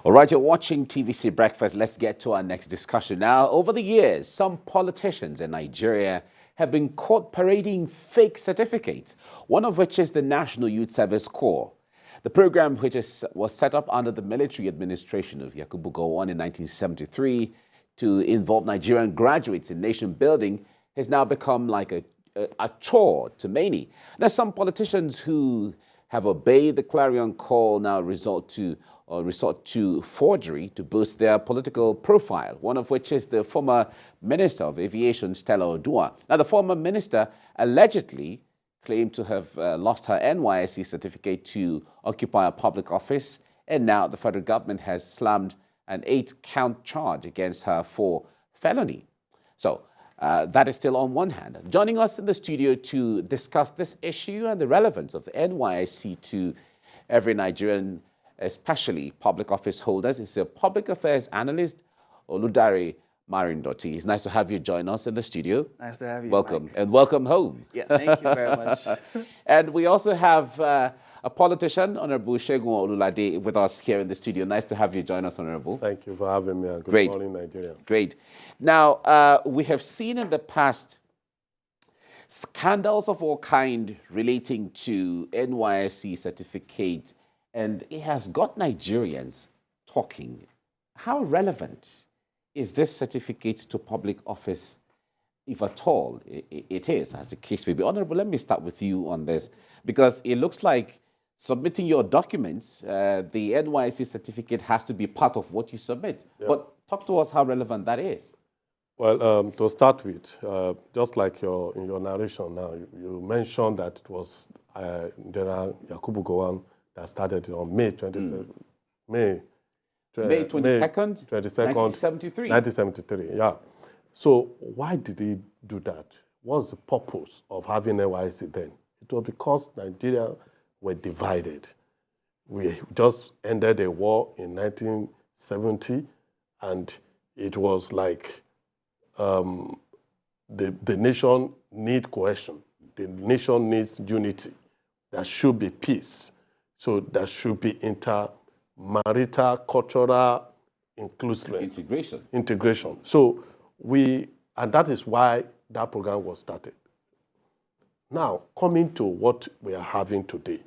All right, you're watching TVC Breakfast. Let's get to our next discussion. Now, over the years, some politicians in Nigeria have been caught parading fake certificates, one of which is the National Youth Service Corps. The program, which was set up under the military administration of Yakubu Gowon in 1973 to involve Nigerian graduates in nation building, has now become like a chore to many. There's some politicians who have obeyed the clarion call now resort to forgery to boost their political profile, one of which is the former Minister of Aviation, Stella Oduah. Now, the former minister allegedly claimed to have lost her NYSC certificate to occupy a public office, and now the federal government has slammed an 8-count charge against her for felony. So that is still on one hand. Joining us in the studio to discuss this issue and the relevance of the NYSC to every Nigerian, especially public office holders, is a public affairs analyst, Oludare Marindoti. It's nice to have you join us in the studio. Nice to have you, Welcome, Mike. and welcome home. Yeah, thank you very much. And we also have a politician, Honorable Segun Olulade, with us here in the studio. Nice to have you join us, Honorable. Thank you for having me, and good morning, Nigeria. Great. Now, we have seen in the past scandals of all kind relating to NYSC certificate, and it has got Nigerians talking. How relevant is this certificate to public office, if at all it is, as the case may be? Honorable, let me start with you on this, because it looks like submitting your documents, the NYSC certificate has to be part of what you submit. Yeah. But talk to us how relevant that is. Well, to start with, just like in your narration now, you mentioned that it was General Yakubu Gowon that started on May 22nd, 1973. 1973, yeah. So why did he do that? What's the purpose of having NYSC then? It was because Nigeria were divided. We just ended a war in 1970, and it was like the nation needs cohesion. The nation needs unity. There should be peace. So there should be inter-marital, cultural inclusiveness. Integration. So and that is why that program was started. Now, coming to what we are having today.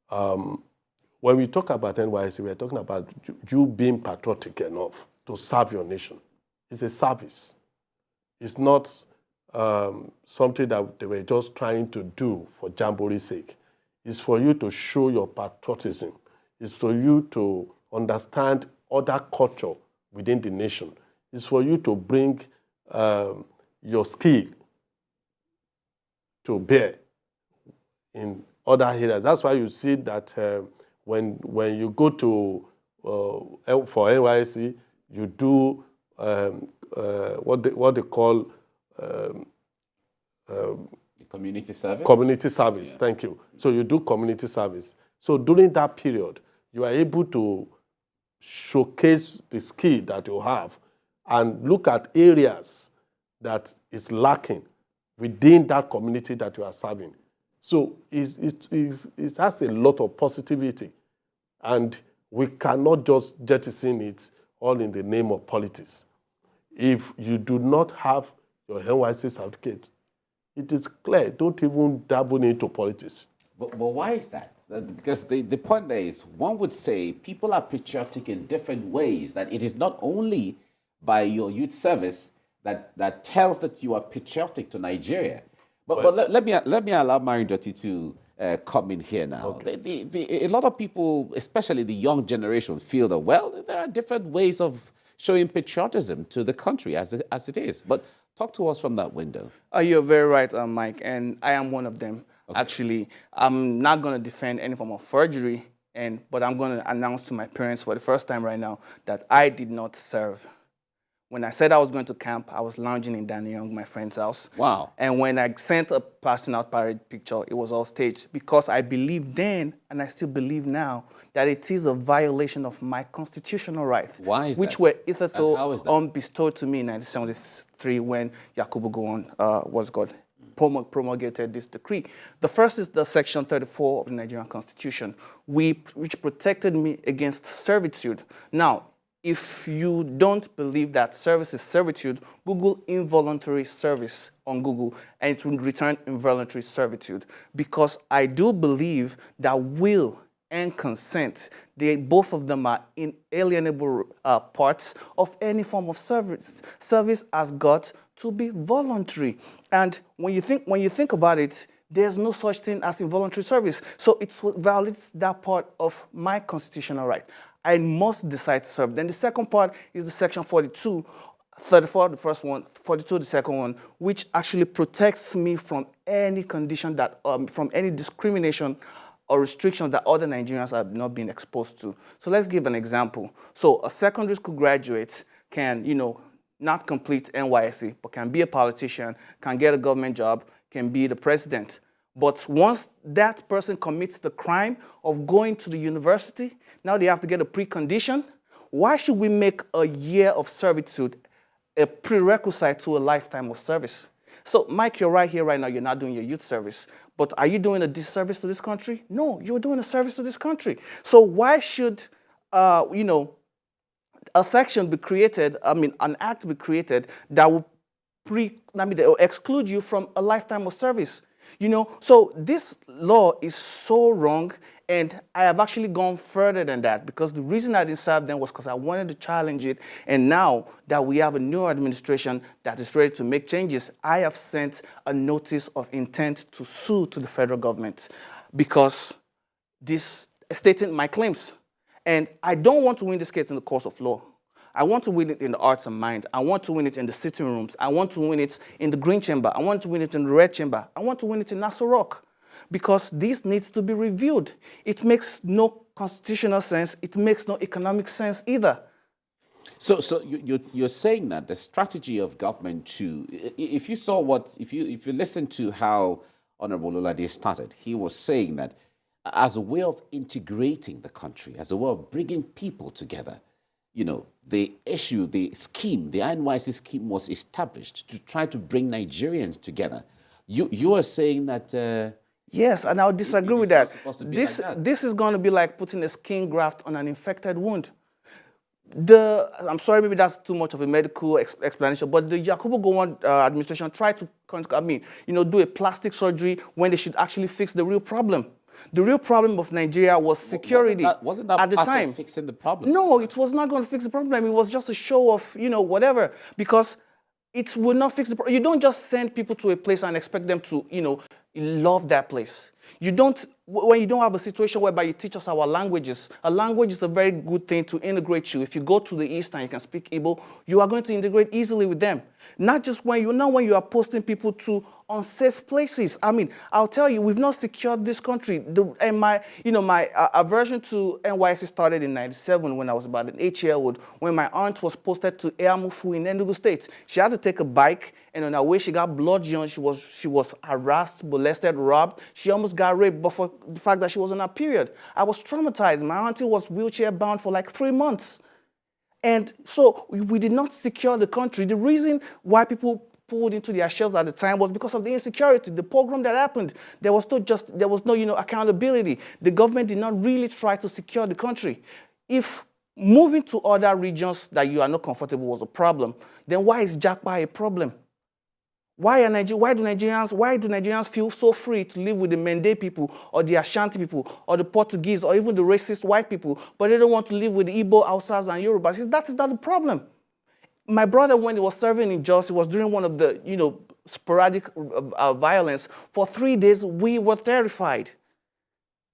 When we talk about NYSC, we are talking about you being patriotic enough to serve your nation. It's a service. It's not something that they were just trying to do for jamboree's sake. It's for you to show your patriotism. It's for you to understand other culture within the nation. It's for you to bring your skill to bear in other areas. That's why you see that when you go to for NYSC, you do what they call community service. Community service. Yeah. Thank you. So you do community service. So during that period, you are able to showcase the skill that you have and look at areas that is lacking within that community that you are serving. So it has a lot of positivity, and we cannot just jettison it all in the name of politics. If you do not have your NYSC certificate, it is clear, don't even dabble into politics. But why is that? Because the point there is, one would say people are patriotic in different ways, that it is not only by your youth service that tells that you are patriotic to Nigeria. But let me allow Marindoti to come in here now. Okay. A lot of people, especially the young generation, feel that, well, there are different ways of showing patriotism to the country as it is. But talk to us from that window. You're very right, Mike, and I am one of them. Okay. Actually, I'm not going to defend any form of forgery, but I'm going to announce to my parents for the first time right now that I did not serve. When I said I was going to camp, I was lounging in Danny Young, my friend's house. Wow. And when I sent a passing out parade picture, it was all staged, because I believed then, and I still believe now, that it is a violation of my constitutional rights. Why is which that? Were hitherto bestowed to me in 1973 when Yakubu Gowon was God. promulgated this decree. The first is the Section 34 of the Nigerian Constitution, which protected me against servitude. Now, if you don't believe that service is servitude, Google involuntary service on Google, and it will return involuntary servitude. Because I do believe that will and consent, both of them are inalienable parts of any form of service. Service has got to be voluntary. And when you think about it, there's no such thing as involuntary service. So it violates that part of my constitutional right. I must decide to serve. Then the second part is the Section 42, 34, the first one, 42, the second one, which actually protects me from any condition that, from any discrimination or restriction that other Nigerians have not been exposed to. So let's give an example. So a secondary school graduate can, not complete NYSC, but can be a politician, can get a government job, can be the president. But once that person commits the crime of going to the university, now they have to get a precondition. Why should we make a year of servitude a prerequisite to a lifetime of service? So, Mike, you're right here, right now, you're not doing your youth service. But are you doing a disservice to this country? No, you're doing a service to this country. So why should, a section be created, an act be created that will that will exclude you from a lifetime of service? So this law is so wrong, and I have actually gone further than that, because the reason I didn't serve them was because I wanted to challenge it. And now that we have a new administration that is ready to make changes, I have sent a notice of intent to sue to the federal government, because this stating my claims. And I don't want to win this case in the course of law. I want to win it in the arts and minds. I want to win it in the sitting rooms. I want to win it in the green chamber. I want to win it in the red chamber. I want to win it in Nassau Rock, because this needs to be reviewed. It makes no constitutional sense. It makes no economic sense either. So you're saying that the strategy of government if you listen to how Honorable Olade started, he was saying that as a way of integrating the country, as a way of bringing people together, the scheme, the NYSC scheme was established to try to bring Nigerians together. You are saying that... yes, and I would disagree with that. This is going to be like putting a skin graft on an infected wound. I'm sorry, maybe that's too much of a medical explanation, but the Yakubu Gowon administration tried to, do a plastic surgery when they should actually fix the real problem. The real problem of Nigeria was security. Wasn't that at the part time of fixing the problem? No, it was not going to fix the problem. It was just a show of, whatever, because it will not fix the problem. You don't just send people to a place and expect them to, love that place. When you don't have a situation whereby you teach us our languages, a language is a very good thing to integrate you. If you go to the East and you can speak Igbo, you are going to integrate easily with them. Not just when you are posting people to unsafe places. I'll tell you, we've not secured this country. My aversion to NYSC started in '97 when I was about an 8-year-old, when my aunt was posted to Eamufu in Enugu State. She had to take a bike, and on her way she got bludgeoned. She was harassed, molested, robbed. She almost got raped, but for the fact that she was on her period. I was traumatized. My auntie was wheelchair bound for like 3 months. And so we did not secure the country. The reason why people pulled into their shells at the time was because of the insecurity, the pogrom that happened. There was no accountability. The government did not really try to secure the country. If moving to other regions that you are not comfortable was a problem, then why is Japa a problem? Why do Nigerians feel so free to live with the Mende people or the Ashanti people or the Portuguese or even the racist white people, but they don't want to live with the Igbo, Hausas, and Yorubas? That is not the problem. My brother, when he was serving in Jos, was during one of the sporadic violence. For 3 days, we were terrified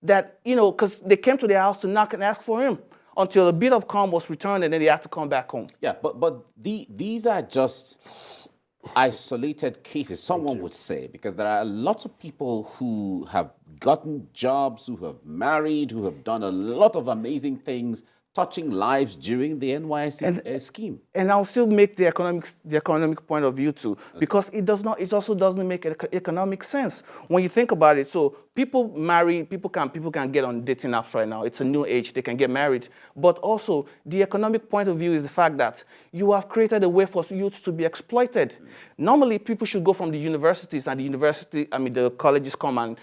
that because they came to their house to knock and ask for him until a bit of calm was returned, and then they had to come back home. Yeah, but these are just isolated cases, someone would say, because there are lots of people who have gotten jobs, who have married, who have done a lot of amazing things touching lives during the NYSC scheme. And I'll still make the economic point of view too, because it also doesn't make economic sense when you think about it. So people marry, people can get on dating apps right now. It's a new age, they can get married. But also the economic point of view is the fact that you have created a way for youth to be exploited. Normally people should go from the universities, and the colleges come and,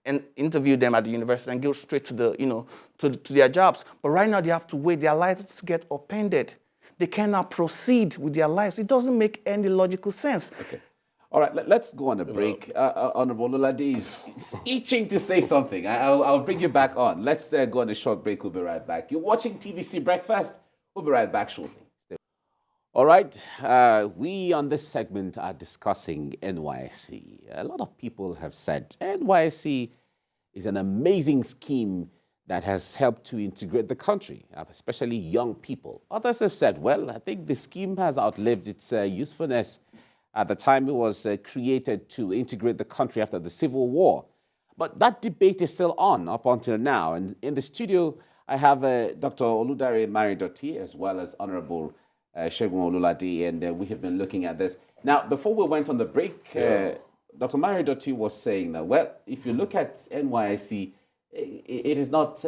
and interview them at the university and go straight to to their jobs. But right now they have to wait. Their lives get upended. They cannot proceed with their lives. It doesn't make any logical sense. Okay. All right, let's go on a break. Honorable Olulade is itching to say something. I'll bring you back on. Let's go on a short break. We'll be right back. You're watching TVC Breakfast. We'll be right back shortly. All right, we on this segment are discussing NYSC. A lot of people have said NYSC is an amazing scheme that has helped to integrate the country, especially young people. Others have said, well, I think the scheme has outlived its usefulness. At the time it was created to integrate the country after the Civil War. But that debate is still on up until now. And in the studio, I have Dr. Oludare Maridoti as well as Honorable Segun Olulade, and we have been looking at this. Now, before we went on the break, Dr. Maridoti was saying that, well, if you look at NYSC, it is not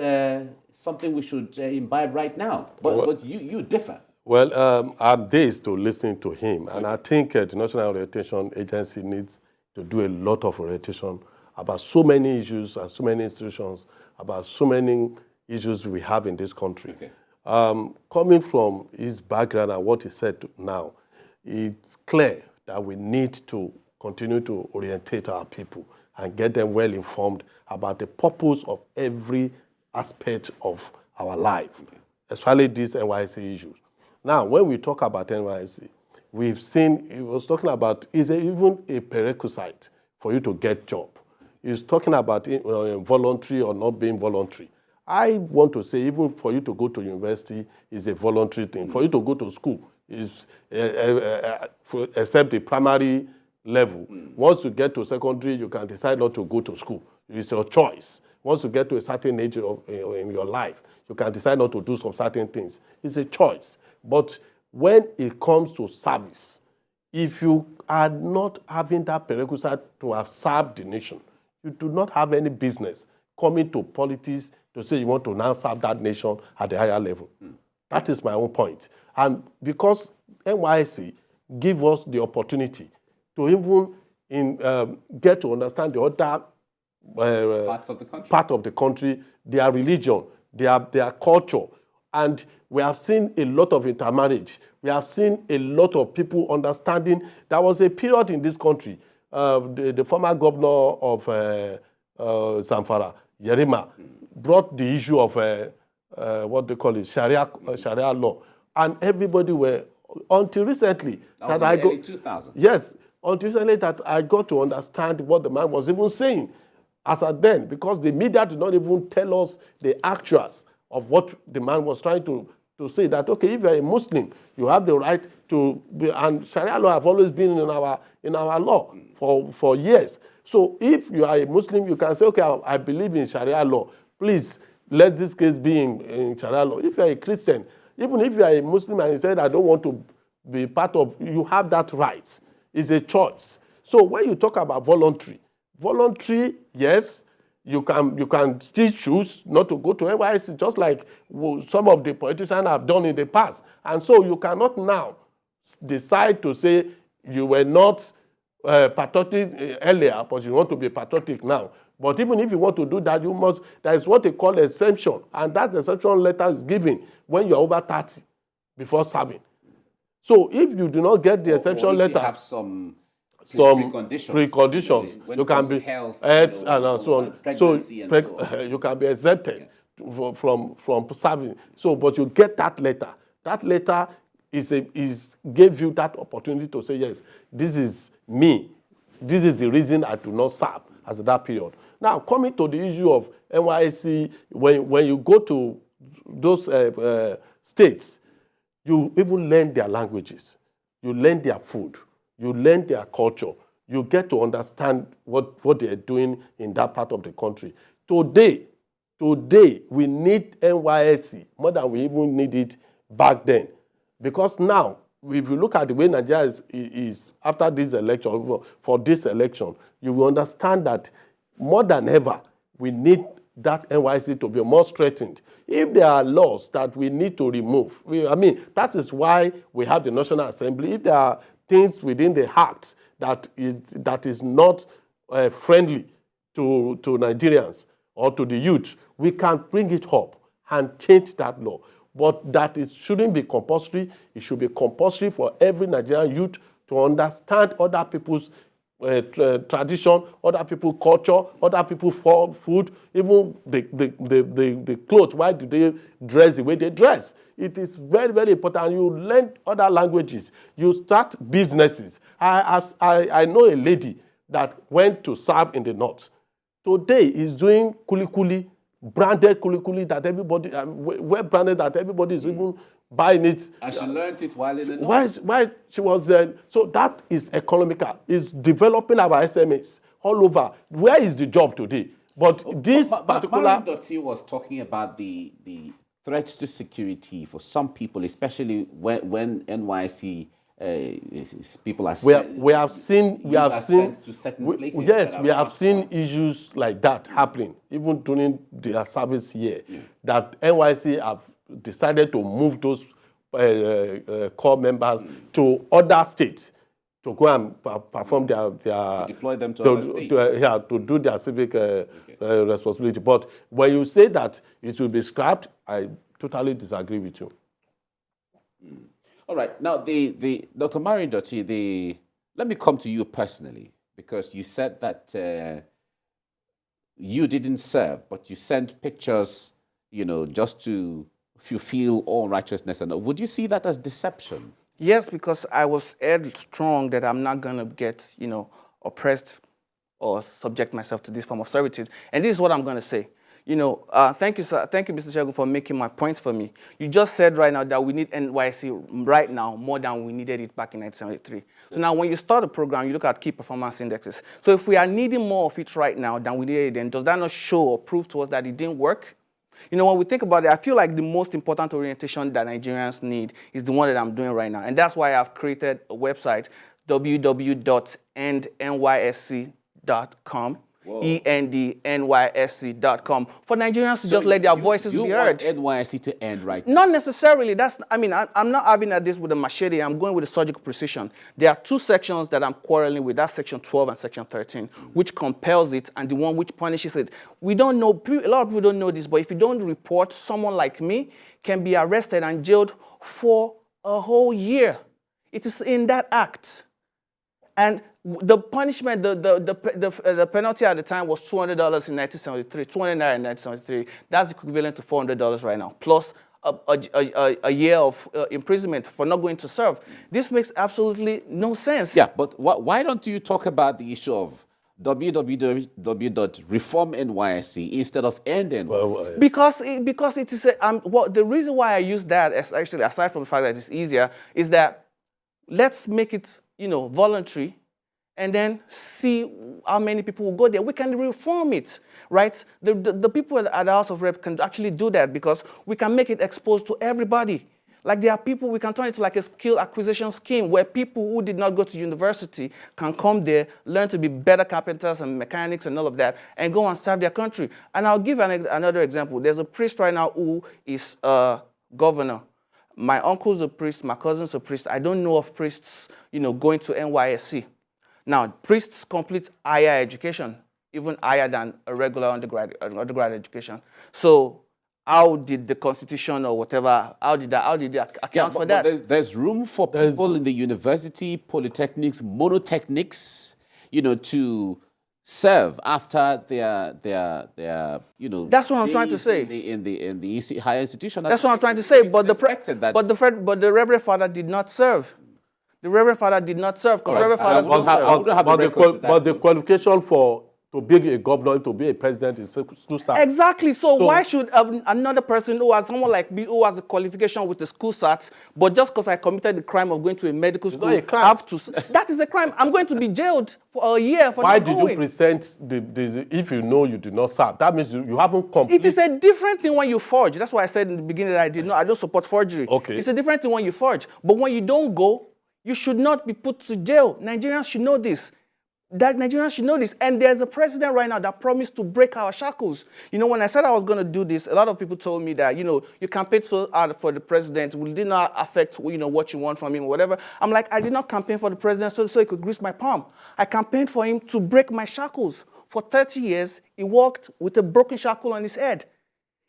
something we should imbibe right now. But you differ. Well, I'm dazed to listening to him, and I think the National Orientation Agency needs to do a lot of orientation about so many issues and so many institutions, about so many issues we have in this country. Okay. Coming from his background and what he said now, it's clear that we need to continue to orientate our people and get them well informed about the purpose of every aspect of our life, especially these NYSC issues. Now, when we talk about NYSC, we've seen, he was talking about, is there even a prerequisite for you to get job? He's talking about voluntary or not being voluntary. I want to say even for you to go to university is a voluntary thing. For you to go to school is except the primary level. Once you get to secondary, you can decide not to go to school. It's your choice. Once you get to a certain age in your life, you can decide not to do some certain things. It's a choice. But when it comes to service, if you are not having that prerequisite to have served the nation, you do not have any business coming to politics to say you want to now serve that nation at a higher level. That is my own point. And because NYSC give us the opportunity to even get to understand the other part of the country, their religion, their culture. And we have seen a lot of intermarriage. We have seen a lot of people understanding. There was a period in this country, the former governor of Zamfara, Yerima, brought the issue of what they call it, Sharia law. And everybody were, until recently, that was in the early 2000s. Yes, until recently that I got to understand what the man was even saying as at then, because the media did not even tell us the actuals of what the man was trying to say, that, okay, if you're a Muslim, you have the right to be, and Sharia law have always been in our law for years. So if you are a Muslim, you can say, okay, I believe in Sharia law. Please, let this case be in Sharia law. If you're a Christian, even if you are a Muslim and you said, I don't want to be part of, you have that right. It's a choice. So when you talk about voluntary, yes, you can still choose not to go to NYSC, just like some of the politicians have done in the past. And so you cannot now decide to say you were not patriotic earlier, but you want to be patriotic now. But even if you want to do that, you must, there is what they call exemption. And that exemption letter is given when you're over 30 before serving. So if you do not get the exemption letter, you have some preconditions. You can be health, and so on. Pregnancy and so on. You can be exempted from serving. So, but you get that letter. That letter gave you that opportunity to say, yes, this is me. This is the reason I do not serve as that period. Now, coming to the issue of NYSC, when you go to those states, you even learn their languages. You learn their food. You learn their culture. You get to understand what they're doing in that part of the country. Today, Today, we need NYSC more than we even need it back then. Because now, if you look at the way Nigeria is after this election, for this election, you will understand that more than ever, we need that NYSC to be more strengthened. If there are laws that we need to remove, that is why we have the National Assembly. If there are things within the act that is not friendly to Nigerians or to the youth, we can bring it up and change that law. But that shouldn't be compulsory. It should be compulsory for every Nigerian youth to understand other people's tradition, other people's culture, other people's food, even the clothes. Why do they dress the way they dress? It is very, very important. You learn other languages. You start businesses. I know a lady that went to serve in the north. Today is doing kuli, branded kuli that everybody, well branded that everybody is even buying it. And she learned it while in the north. Why she was so that is economical. It's developing our SMEs all over. Where is the job today? But this particular... Dottie was talking about the threats to security for some people, especially when NYSC people are we have seen to certain places. Yes, we have seen issues like that happening even during their service here. Yeah. That NYSC have decided to move those core members to other states to go and perform their deploy them to other states. To do their civic responsibility. But when you say that it will be scrapped, I totally disagree with you. All right. Now, Dr. Marion Dottie, let me come to you personally, because you said that you didn't serve, but you sent pictures, just to fulfill all righteousness. And would you see that as deception? Yes, because I was strong that I'm not going to get, oppressed or subject myself to this form of servitude. And this is what I'm going to say. Thank you, sir. Thank you, Mr. Shegun, for making my points for me. You just said right now that we need NYSC right now more than we needed it back in 1973. So now when you start a program, you look at key performance indexes. So if we are needing more of it right now than we needed it then, does that not show or prove to us that it didn't work? When we think about it, I feel like the most important orientation that Nigerians need is the one that I'm doing right now. And that's why I've created a website, www.endnysc.com. ENDNYSC.com for Nigerians to just let their voices be heard. You want NYSC to end right now? Not necessarily. I'm not having at this with a machete. I'm going with a surgical precision. There are two sections that I'm quarreling with. That's section 12 and section 13, which compels it, and the one which punishes it. We don't know, a lot of people don't know this, but if you don't report, someone like me can be arrested and jailed for a whole year. It is in that act. And the punishment, the penalty at the time was $200 in 1973, $200 in 1973. That's equivalent to $400 right now, plus a year of imprisonment for not going to serve. This makes absolutely no sense. Yeah, but why don't you talk about the issue of www.reformnysc instead of end NYSC? Because it is the reason why I use that, actually, aside from the fact that it's easier, is that let's make it voluntary, and then see how many people will go there. We can reform it, right? The people at the House of Rep can actually do that because we can make it exposed to everybody. Like there are people, we can turn it to like a skill acquisition scheme where people who did not go to university can come there, learn to be better carpenters and mechanics and all of that, and go and serve their country. And I'll give another example. There's a priest right now who is a governor. My uncle's a priest, my cousin's a priest. I don't know of priests, going to NYSC. Now, priests complete higher education, even higher than a regular undergrad education. So how did the Constitution or whatever, how did they account for that? But there's room for people in the university, polytechnics, monotechnics, to serve after their That's what I'm trying to say. In the higher institution. That's what I'm trying to say. But the Reverend Father did not serve. The Reverend Father did not serve because Reverend Fathers don't serve. But the qualification to to be a governor, to be a president is school cert. Exactly. So why should another person who has someone like me who has a qualification with the school cert, but just because I committed the crime of going to a medical school, not a crime. have to? That is a crime. I'm going to be jailed for a year for Why not did going. you present if you know you did not serve? That means you haven't completed. It is a different thing when you forge. That's why I said in the beginning that I don't support forgery. Okay. It's a different thing when you forge. But when you don't go, you should not be put to jail. Nigerians should know this. Nigerians should know this. And there's a president right now that promised to break our shackles. You know, when I said I was going to do this, a lot of people told me that, you know, you campaigned so hard for the president. Will it not affect, you know, what you want from him or whatever? I'm like, I did not campaign for the president so he could grease my palm. I campaigned for him to break my shackles. For 30 years, he walked with a broken shackle on his head.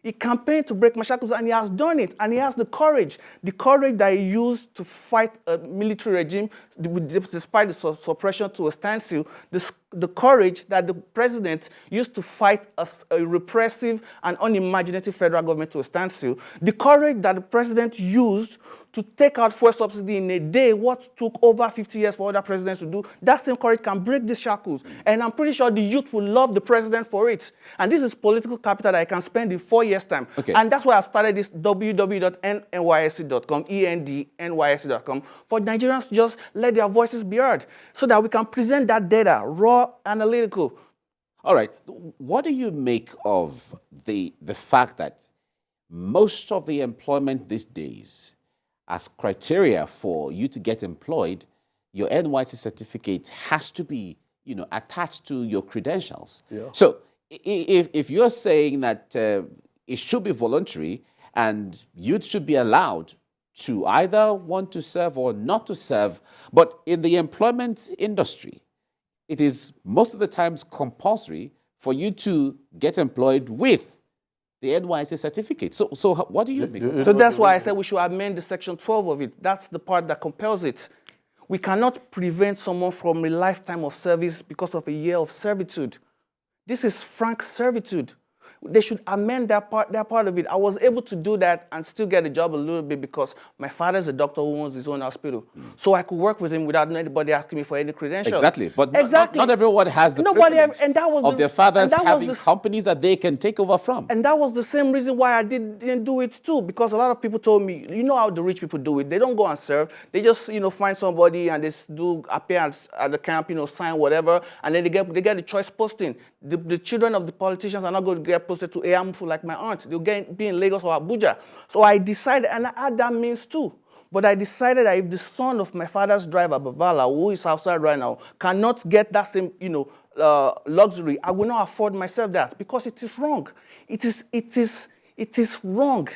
He campaigned to break my shackles, and he has done it. And he has the courage that he used to fight a military regime, despite the suppression to a standstill, the courage that the president used to fight a repressive and unimaginative federal government to a standstill, the courage that the president used to take out fuel subsidy in a day, what took over 50 years for other presidents to do, that same courage can break these shackles. And I'm pretty sure the youth will love the president for it. And this is political capital that I can spend in 4 years' time. Okay. And that's why I've started this www.nysc.com, ENDNYSC.com, for Nigerians to just let their voices be heard so that we can present that data, raw, analytical. All right. What do you make of the fact that most of the employment these days, as criteria for you to get employed, your NYSC certificate has to be, you know, attached to your credentials. Yeah. So if you're saying that it should be voluntary and youth should be allowed to either want to serve or not to serve, but in the employment industry, it is most of the times compulsory for you to get employed with the NYSC certificate. So what do you think? So that's why I said we should amend the section 12 of it. That's the part that compels it. We cannot prevent someone from a lifetime of service because of a year of servitude. This is frank servitude. They should amend that part of it. I was able to do that and still get a job a little bit because my father's a doctor who owns his own hospital. So I could work with him without anybody asking me for any credentials. Exactly. But not everyone has the privilege of their fathers having companies that they can take over from. And that was the same reason why I didn't do it too, because a lot of people told me, you know how the rich people do it. They don't go and serve. They just, you know, find somebody and they do appearance at the camp, you know, sign whatever, and then they get the choice posting. The children of the politicians are not going to get posted to Eyamufu like my aunt. They'll be in Lagos or Abuja. So I decided, and I had that means too, but I decided that if the son of my father's driver, Babala, who is outside right now, cannot get that same, you know, luxury, I will not afford myself that because it is wrong. It is wrong.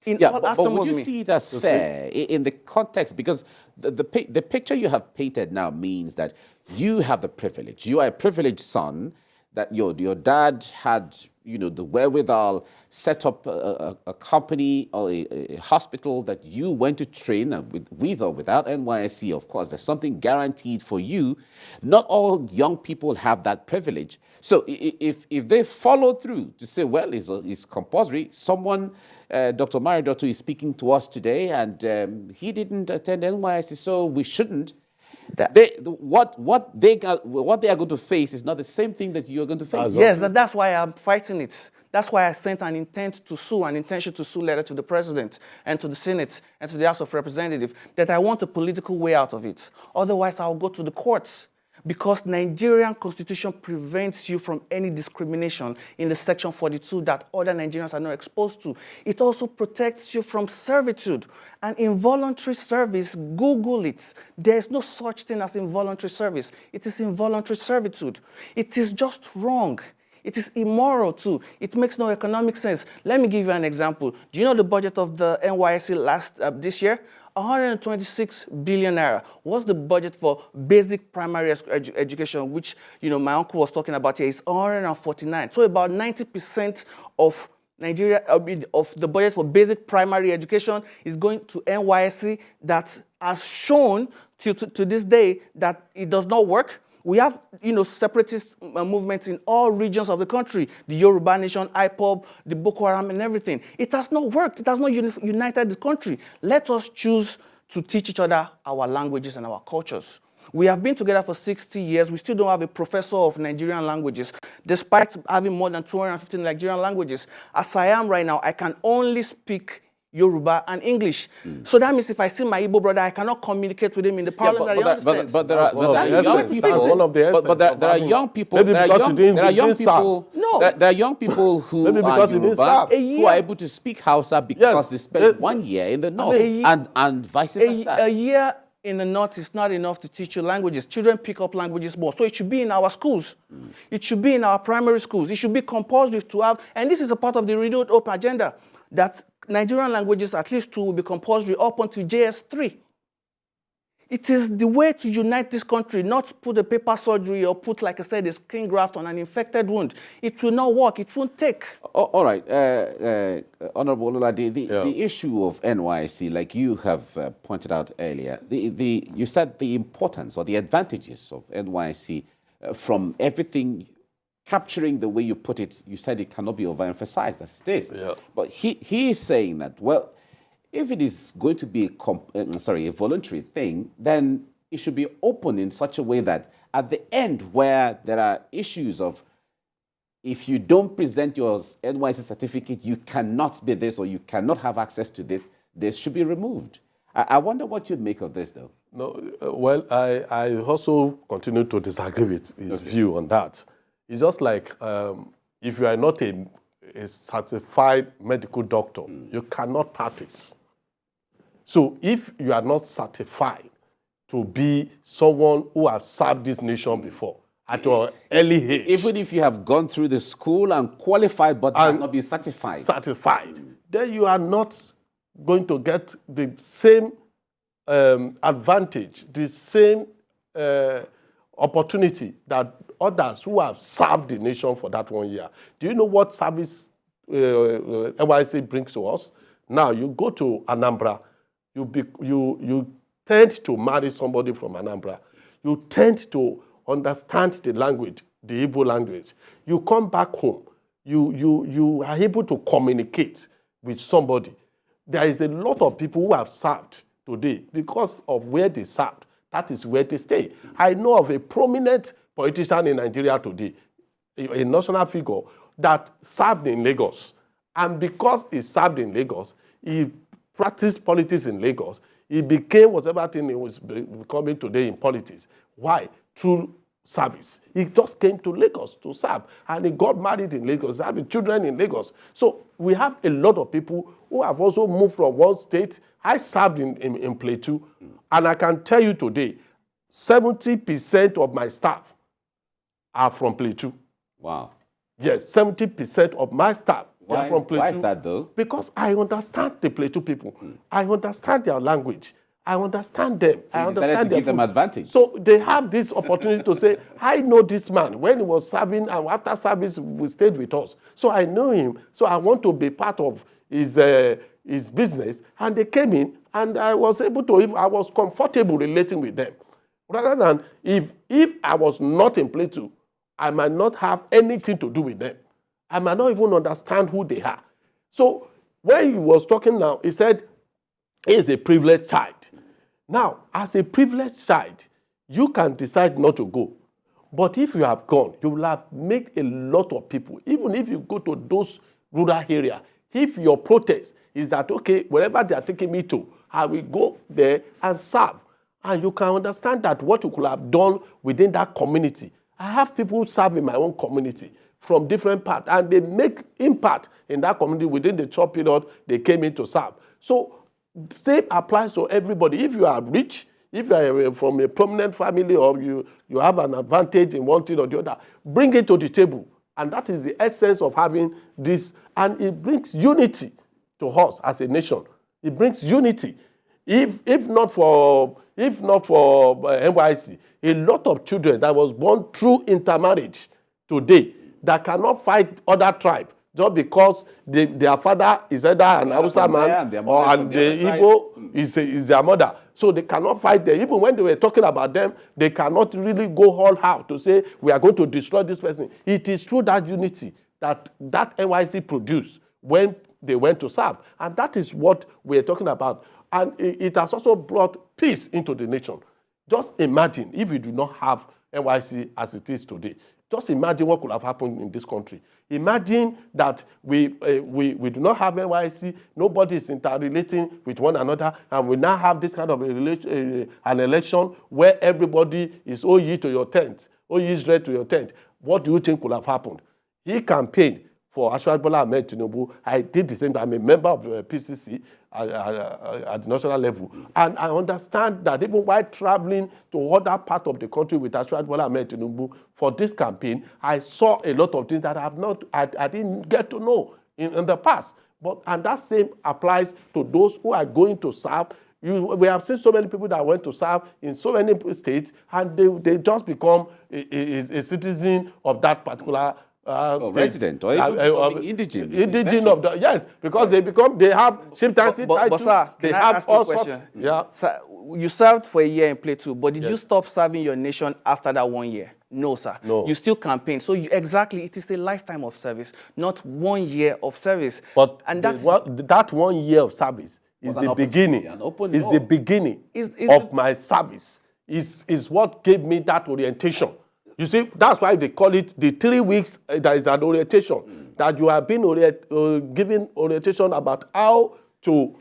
But would you see it as fair in the context? Because the picture you have painted now means that you have the privilege. You are a privileged son, that your dad had, you know, the wherewithal, set up a company or a hospital that you went to train with or without NYSC. Of course, there's something guaranteed for you. Not all young people have that privilege. So if they follow through to say, well, it's compulsory, someone, Dr. Maridotu is speaking to us today, and he didn't attend NYSC, so we shouldn't. What they are going to face is not the same thing that you're going to face. Yes, that's why I'm fighting it. That's why I sent an intention to sue letter to the president and to the Senate and to the House of Representatives that I want a political way out of it. Otherwise, I'll go to the courts. Because Nigerian constitution prevents you from any discrimination in the section 42 that other Nigerians are not exposed to. It also protects you from servitude. And involuntary service, Google it. There is no such thing as involuntary service. It is involuntary servitude. It is just wrong. It is immoral too. It makes no economic sense. Let me give you an example. Do you know the budget of the NYSC this year? 126 billion naira. What's the budget for basic primary education, which, you know, my uncle was talking about here, is 149. So about 90% of Nigeria, of the budget for basic primary education is going to NYSC. That has shown to this day that it does not work. We have, you know, separatist movements in all regions of the country, the Yoruba Nation, IPOB, the Boko Haram and everything. It has not worked. It has not united the country. Let us choose to teach each other our languages and our cultures. We have been together for 60 years. We still don't have a professor of Nigerian languages, despite having more than 250 Nigerian languages. As I am right now, I can only speak Yoruba and English. So that means if I see my Igbo brother, I cannot communicate with him in the parlance that he understands. But there are young people. There are young people who are Yoruba who are able to speak Hausa because they spent 1 year in the north, and vice versa. A year in the north is not enough to teach you languages. Children pick up languages more. So it should be in our schools. It should be in our primary schools. It should be compulsory to have, and this is a part of the Renewed Hope agenda, that Nigerian languages, at least 2, will be compulsory up until JS3. It is the way to unite this country, not put a paper surgery or put, like I said, a skin graft on an infected wound. It will not work. It won't take. All right. Honorable Ololade, the issue of NYSC, like you have pointed out earlier, you said the importance or the advantages of NYSC from everything, capturing the way you put it, you said it cannot be overemphasized as it is. Yeah. But he is saying that, well, if it is going to be a voluntary thing, then it should be open in such a way that at the end where there are issues of if you don't present your NYSC certificate, you cannot be this or you cannot have access to this should be removed. I wonder what you'd make of this, though. No, well, I also continue to disagree with his view on that. It's just like if you are not a certified medical doctor, you cannot practice. So if you are not certified to be someone who has served this nation before at your early age, even if you have gone through the school and qualified but cannot be certified, then you are not going to get the same advantage, the same opportunity that others who have served the nation for that 1 year. Do you know what service NYSC brings to us? Now, you go to Anambra, you tend to marry somebody from Anambra. You tend to understand the language, the Igbo language. You come back home, you are able to communicate with somebody. There is a lot of people who have served today because of where they served. That is where they stay. I know of a prominent politician in Nigeria today, a national figure that served in Lagos. And because he served in Lagos, he practiced politics in Lagos. He became whatever thing he was becoming today in politics. Why? Through service. He just came to Lagos to serve. And he got married in Lagos, having children in Lagos. So we have a lot of people who have also moved from one state. I served in Plateau. And I can tell you today, 70% of my staff are from Plateau. Wow. Yes, 70% of my staff are from Plateau. Why is that, though? Because I understand the Plateau people. I understand their language. I understand them. So I you understand decided to their give them advantage. So they have this opportunity to say, I know this man. When he was serving, and after service, he stayed with us. So I know him. So I want to be part of his business. And they came in, and I was able to, I was comfortable relating with them. Rather than if I was not in Plateau, I might not have anything to do with them. I might not even understand who they are. So when he was talking now, he said, he is a privileged child. Now, as a privileged child, you can decide not to go. But if you have gone, you will have made a lot of people, even if you go to those rural areas, if your protest is that, okay, wherever they are taking me to, I will go there and serve. And you can understand that what you could have done within that community. I have people who serve in my own community from different parts, and they make impact in that community within the short period they came in to serve. So same applies to everybody. If you are rich, if you are from a prominent family, or you have an advantage in one thing or the other, bring it to the table. And that is the essence of having this. And it brings unity to us as a nation. It brings unity. If not for NYSC, a lot of children that was born through intermarriage today that cannot fight other tribes just because their father is either an Hausa man or the Igbo is their mother. So they cannot fight them. Even when they were talking about them, they cannot really go all out to say, we are going to destroy this person. It is through that unity that NYSC produced when they went to serve. And that is what we are talking about. And it has also brought peace into the nation. Just imagine if we do not have NYSC as it is today. Just imagine what could have happened in this country. Imagine that we do not have NYSC, nobody is interrelating with one another, and we now have this kind of an election where everybody is ye to your tent, ye is red to your tent. What do you think could have happened? He campaigned for Asiwaju Bola Ahmed Tinubu. I did the same. I'm a member of the PCC at the national level. And I understand that even while traveling to other parts of the country with Asiwaju Bola Ahmed Tinubu for this campaign, I saw a lot of things that I didn't get to know in the past. And that same applies to those who are going to serve. We have seen so many people that went to serve in so many states, and they just become a citizen of that particular resident or even indigent. Indigent of the, yes, because they have chieftaincy title. Sir, they can have I ask you a question? Yeah. Sir, you served for a year in Plateau, but did you stop serving your nation after that 1 year? No, sir. No. You still campaigned. So exactly, it is a lifetime of service, not 1 year of service. But and that 1 year of service is the beginning. Is the beginning of my service. Is what gave me that orientation. You see, that's why they call it the 3 weeks that is an orientation, that you have been given orientation about how to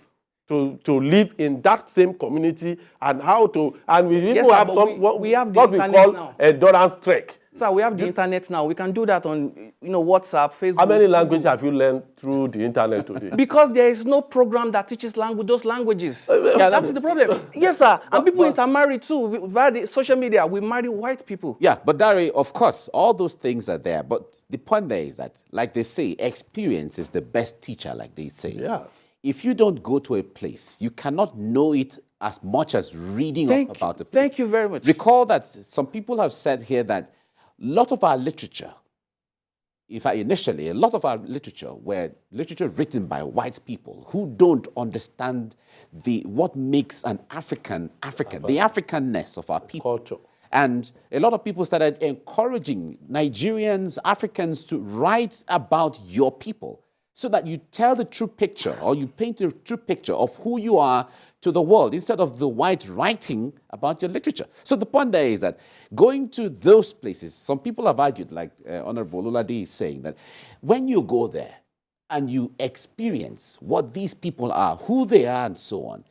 live in that same community and how to, and we even have what we call now endurance trek. Sir, we have the internet now. We can do that on WhatsApp, Facebook. How many languages have you learned through the internet today? Because there is no program that teaches those languages. Yeah, that is the problem. Yes, sir. And people intermarry too. Via the social media, we marry white people. Yeah, but Dari, of course, all those things are there. But the point there is that, like they say, experience is the best teacher, like they say. Yeah. If you don't go to a place, you cannot know it as much as reading about the place. Thank you very much. Recall that some people have said here that a lot of our literature, in fact, initially, a lot of our literature were literature written by white people who don't understand what makes an African, the Africanness of our people. Culture. And a lot of people started encouraging Nigerians, Africans to write about your people so that you tell the true picture or you paint the true picture of who you are to the world instead of the white writing about your literature. So the point there is that going to those places, some people have argued, like Honorable Olade is saying, that when you go there and you experience what these people are, who they are and so on,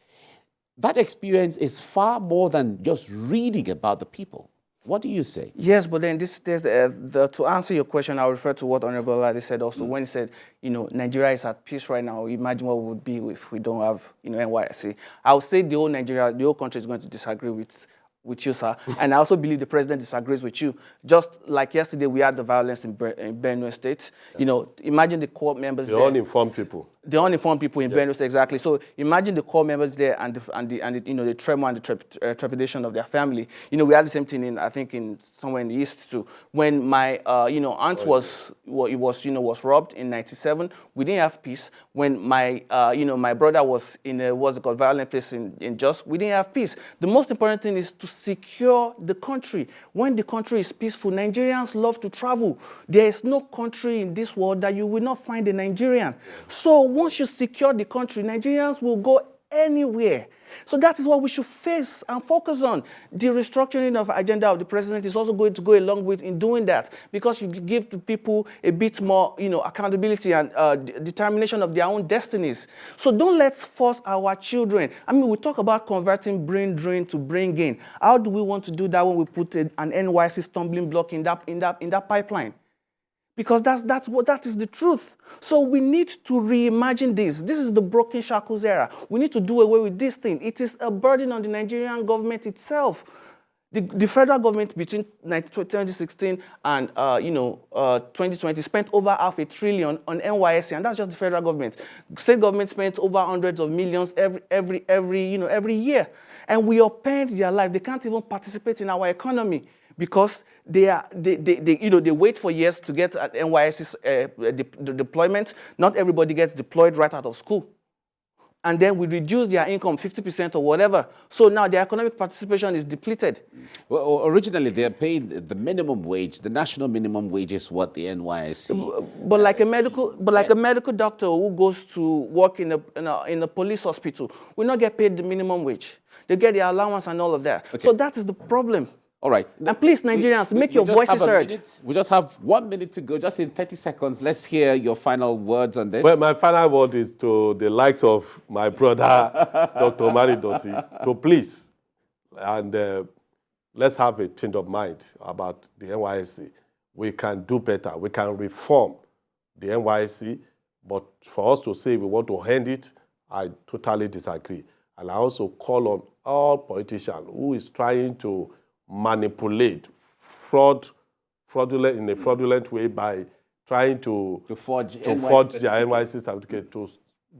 that experience is far more than just reading about the people. What do you say? Yes, but then to answer your question, I'll refer to what Honorable Olade said also. When he said, Nigeria is at peace right now. Imagine what it would be if we don't have, NYSC. I would say the whole country is going to disagree with you, sir. And I also believe the president disagrees with you. Just like yesterday, we had the violence in Benue State. Imagine the core members there. The uninformed people. The uninformed people in Benue State, exactly. So imagine the core members there and the tremor and the trepidation of their family. We had the same thing in somewhere in the east too. When my aunt was robbed in '97, we didn't have peace. When my my brother was in a violent place in Jos, we didn't have peace. The most important thing is to secure the country. When the country is peaceful, Nigerians love to travel. There is no country in this world that you will not find a Nigerian. So once you secure the country, Nigerians will go anywhere. So that is what we should face and focus on. The restructuring of agenda of the president is also going to go along with in doing that, because you give the people a bit more, accountability and determination of their own destinies. So don't let's force our children. I mean, we talk about converting brain drain to brain gain. How do we want to do that when we put an NYSC stumbling block in that pipeline? Because that is the truth. So we need to reimagine this. This is the broken shackles era. We need to do away with this thing. It is a burden on the Nigerian government itself. The federal government between 2016 and 2020 spent over $500 billion on NYSC, and that's just the federal government. State government spent over hundreds of millions every year, and we upend their life. They can't even participate in our economy, because they wait for years to get at NYSC's deployment. Not everybody gets deployed right out of school. And then we reduce their income 50% or whatever. So now their economic participation is depleted. Well, originally they are paid the minimum wage. The national minimum wage is what the NYSC. But like a medical doctor who goes to work in a police hospital will not get paid the minimum wage. They get their allowance and all of that. Okay. So that is the problem. All right. And please, Nigerians, make your voices heard. We just have 1 minute to go. Just in 30 seconds, let's hear your final words on this. Well, my final word is to the likes of my brother, Dr. Mari Doti, to please, and let's have a change of mind about the NYSC. We can do better. We can reform the NYSC, but for us to say we want to end it, I totally disagree. And I also call on all politicians who is trying to manipulate, fraudulent in a fraudulent way by trying to forge their NYSC certificate to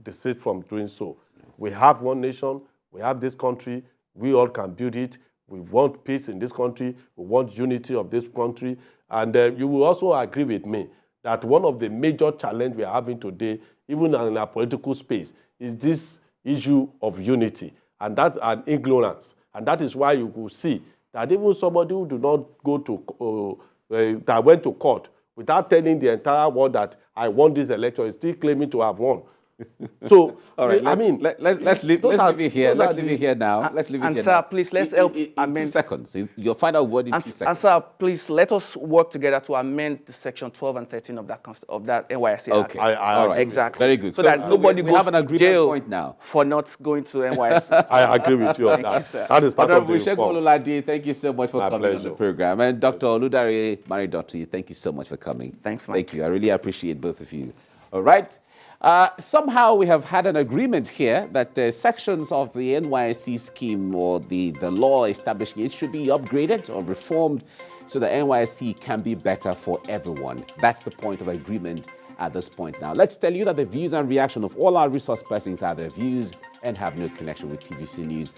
desist from doing so. We have one nation, we have this country, we all can build it. We want peace in this country, we want unity of this country, and you will also agree with me that one of the major challenges we are having today, even in our political space, is this issue of unity and ignorance. And that is why you will see that even somebody who do not go to, that went to court without telling the entire world that I won this election is still claiming to have won. So, all right, let's leave it here. Let's leave it here now. And sir, please, let's help in 2 seconds. Your final word in 2 seconds. And sir, please, let us work together to amend the section 12 and 13 of that NYSC Act. Okay, all right. Exactly. Very good. So that nobody we have an goes to agreement jail point now for not going to NYSC. I agree with you on that. That is part of the reform. Thank you so much for coming on the program. And Dr. Oludare Maridoti, thank you so much for coming. Thanks, Mike. Thank you. I really appreciate both of you. All right. Somehow we have had an agreement here that the sections of the NYSC scheme or the law establishing it should be upgraded or reformed so the NYSC can be better for everyone. That's the point of agreement at this point now. Let's tell you that the views and reaction of all our resource persons are their views and have no connection with TVC News.